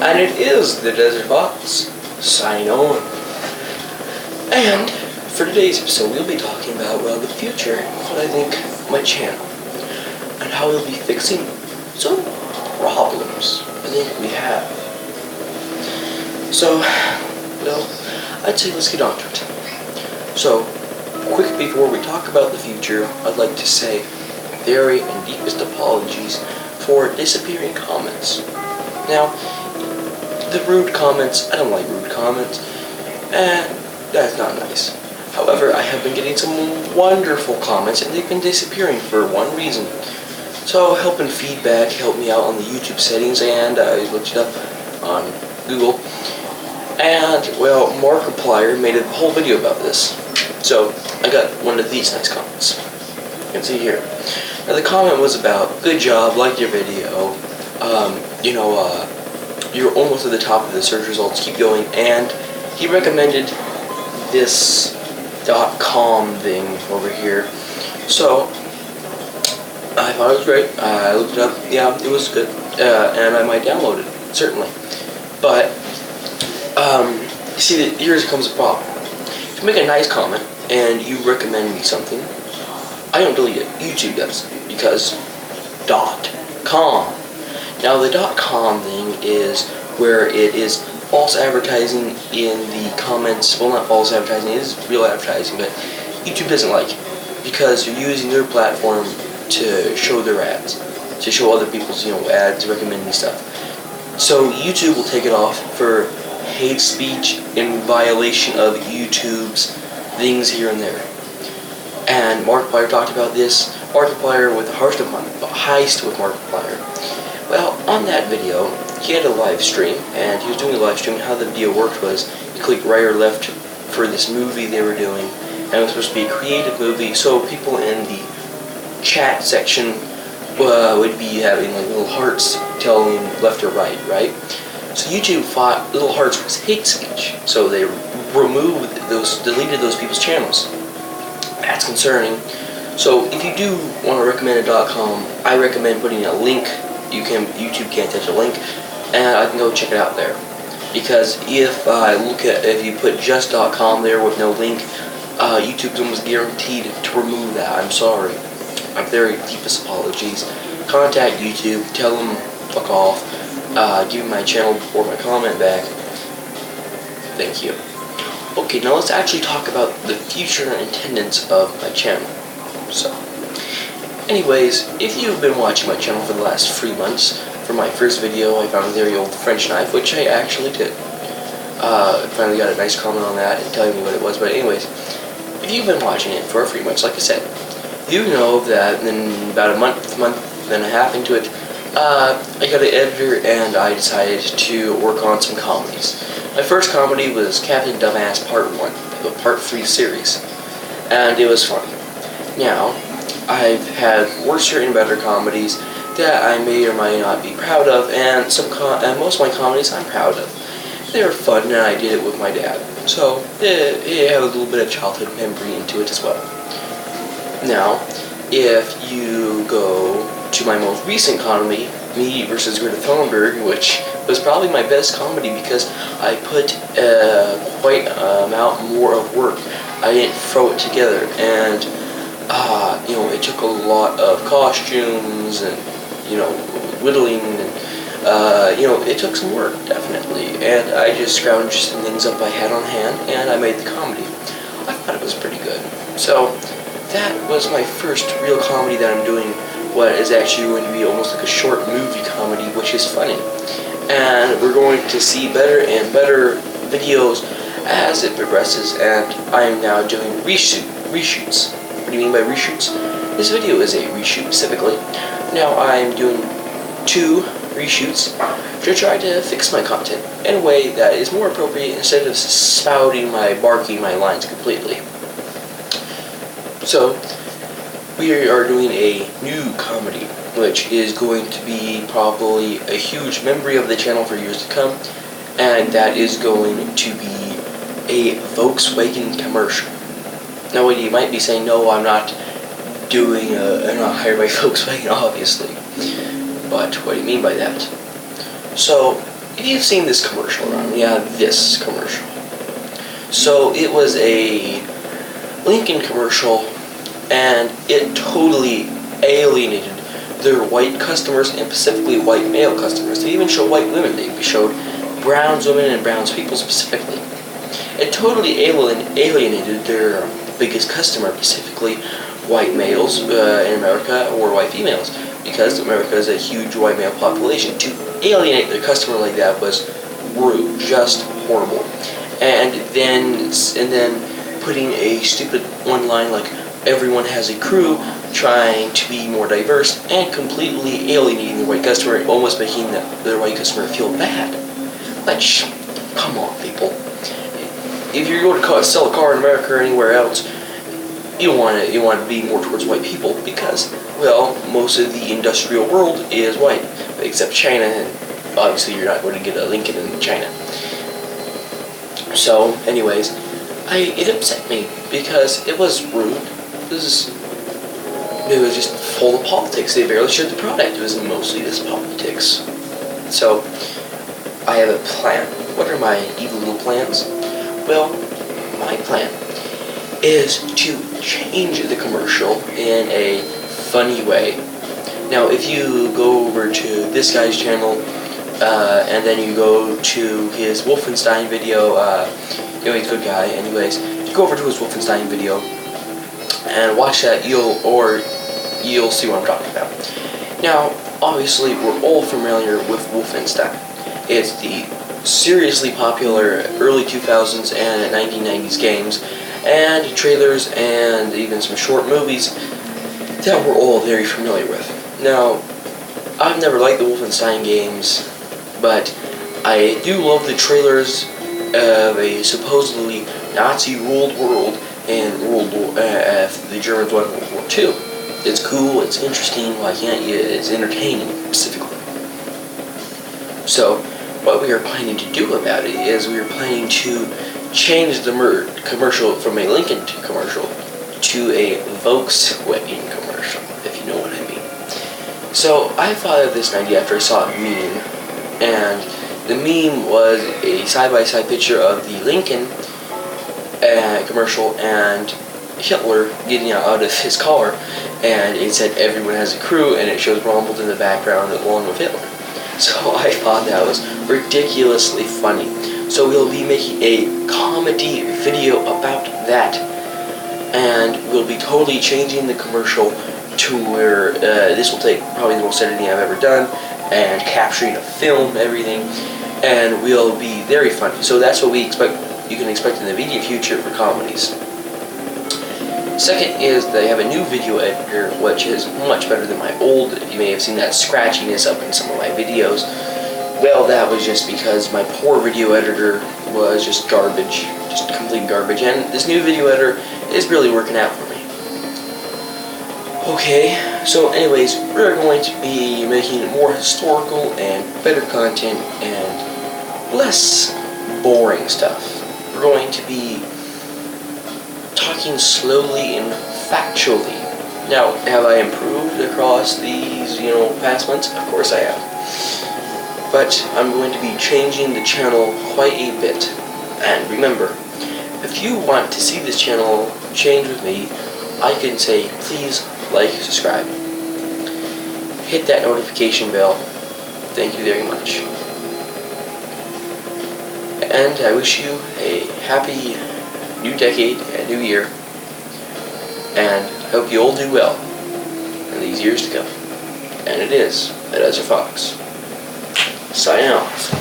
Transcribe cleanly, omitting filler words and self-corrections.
And it is the Desert Fox, signing on. And for today's episode, we'll be talking about, well, the future of what I think my channel, and how we'll be fixing some problems I think we have. So, well, I'd say let's get on to it. So, quick before we talk about the future, I'd like to say very and deepest apologies for disappearing comments. Now, the rude comments, I don't like rude comments, and that's not nice. However, I have been getting some wonderful comments, and they've been disappearing for one reason. So, help and feedback helped me out on the YouTube settings, and I looked it up on Google. And, well, Markiplier made a whole video about this. So, I got one of these nice comments. You can see here. Now, the comment was about, good job, like your video, you're almost at the top of the search results, keep going, and he recommended this .com thing over here. So, I thought it was great. I looked it up, yeah, it was good, and I might download it, certainly. But, see, here comes the problem. If you make a nice comment, and you recommend me something, I don't delete it. YouTube does, because .com. Now, the .com thing is where it is false advertising in the comments. Well, not false advertising, it is real advertising, but YouTube doesn't like it, because you're using their platform to show their ads, to show other people's, ads, recommending stuff. So YouTube will take it off for hate speech in violation of YouTube's things here and there. And Markiplier talked about this. Markiplier with the heist with Markiplier. Well, on that video, he had a live stream, and he was doing a live stream. How the video worked was, you click right or left for this movie they were doing, and it was supposed to be a creative movie, so people in the chat section would be having like little hearts telling left or right, right? So YouTube thought little hearts was hate speech, so they deleted those people's channels. That's concerning. So if you do want to recommend a .com, I recommend putting a link. YouTube can't touch a link, and I can go check it out there. Because if you put just .com there with no link, YouTube's almost guaranteed to remove that. I'm sorry. I'm very deepest apologies. Contact YouTube, tell them fuck off, give me my channel or my comment back. Thank you. Okay, now let's actually talk about the future intendance of my channel. So, anyways, if you've been watching my channel for the last 3 months, for my first video, I found a very old French knife, which I actually did. Finally got a nice comment on that and telling me what it was, but anyways, if you've been watching it for 3 months, like I said, you know that in about a month and a half into it, I got an editor and I decided to work on some comedies. My first comedy was Captain Dumbass Part 1, the Part 3 series, and it was funny. Now, I've had worser and better comedies that I may or may not be proud of, and most of my comedies I'm proud of. They were fun, and I did it with my dad, so it had a little bit of childhood memory into it as well. Now, if you go to my most recent comedy, Me vs. Greta Thunberg, which was probably my best comedy because I put quite an amount more of work. I didn't throw it together, and it took a lot of costumes and whittling, and it took some work, definitely. And I just scrounged some things up I had on hand, and I made the comedy. I thought it was pretty good. So that was my first real comedy that I'm doing. What is actually going to be almost like a short movie comedy, which is funny. And we're going to see better and better videos as it progresses, and I am now doing reshoots. What do you mean by reshoots? This video is a reshoot specifically. Now I'm doing 2 reshoots to try to fix my content in a way that is more appropriate instead of barking my lines completely. So, we are doing a new comedy, which is going to be probably a huge memory of the channel for years to come, and that is going to be a Volkswagen commercial. Now, you might be saying, no, I'm not hired by Volkswagen, obviously. But what do you mean by that? So, if you've seen this commercial around, yeah, this commercial. So it was a Lincoln commercial, and it totally alienated their white customers, and specifically white male customers. They even showed white women. They showed Browns women and Browns people specifically. It totally alienated their biggest customer, specifically white males in America or white females, because America is a huge white male population. To alienate their customer like that was rude, just horrible. And then putting a stupid one line like everyone has a crew, trying to be more diverse, and completely alienating the white customer, almost making the white customer feel bad. Like, come on, people. If you're going to sell a car in America or anywhere else, you want to be more towards white people, because, well, most of the industrial world is white, except China, and obviously you're not going to get a Lincoln in China. So, anyways, it upset me because it was rude. It was just full of politics. They barely showed the product. It was mostly just politics. So, I have a plan. What are my evil little plans? Well, my plan is to change the commercial in a funny way. Now, if you go over to this guy's channel, and then you go to his Wolfenstein video, he's a good guy, anyways, you go over to his Wolfenstein video, and watch that, you'll see what I'm talking about. Now, obviously, we're all familiar with Wolfenstein. It's the seriously popular early 2000s and 1990s games, and trailers, and even some short movies that we're all very familiar with. Now, I've never liked the Wolfenstein games, but I do love the trailers of a supposedly Nazi-ruled world and the Germans won World War II. It's cool, it's interesting, why can't you? It's entertaining, specifically. So, what we are planning to do about it is we are planning to change the commercial from a Lincoln commercial to a Volkswagen commercial, if you know what I mean. So, I thought of this idea after I saw a meme, and the meme was a side-by-side picture of the Lincoln commercial and Hitler getting out of his car, and it said everyone has a crew, and it shows Ronald in the background along with Hitler. So I thought that was ridiculously funny. So we'll be making a comedy video about that, and we'll be totally changing the commercial to where this will take probably the most editing I've ever done, and capturing a film, everything, and we'll be very funny. So that's what you can expect in the video future for comedies. Second is they have a new video editor, which is much better than my old. You may have seen that scratchiness up in some of my videos. Well, that was just because my poor video editor was just garbage, just complete garbage, and this new video editor is really working out for me. Okay, so anyways, we're going to be making more historical and better content and less boring stuff. We're going to be talking slowly and factually. Now, have I improved across these, past months? Of course I have. But I'm going to be changing the channel quite a bit. And remember, if you want to see this channel change with me, I can say, please like, subscribe. Hit that notification bell. Thank you very much. And I wish you a happy new decade and new year, and I hope you all do well in these years to come. And it is, that Ezra Fox, signing off.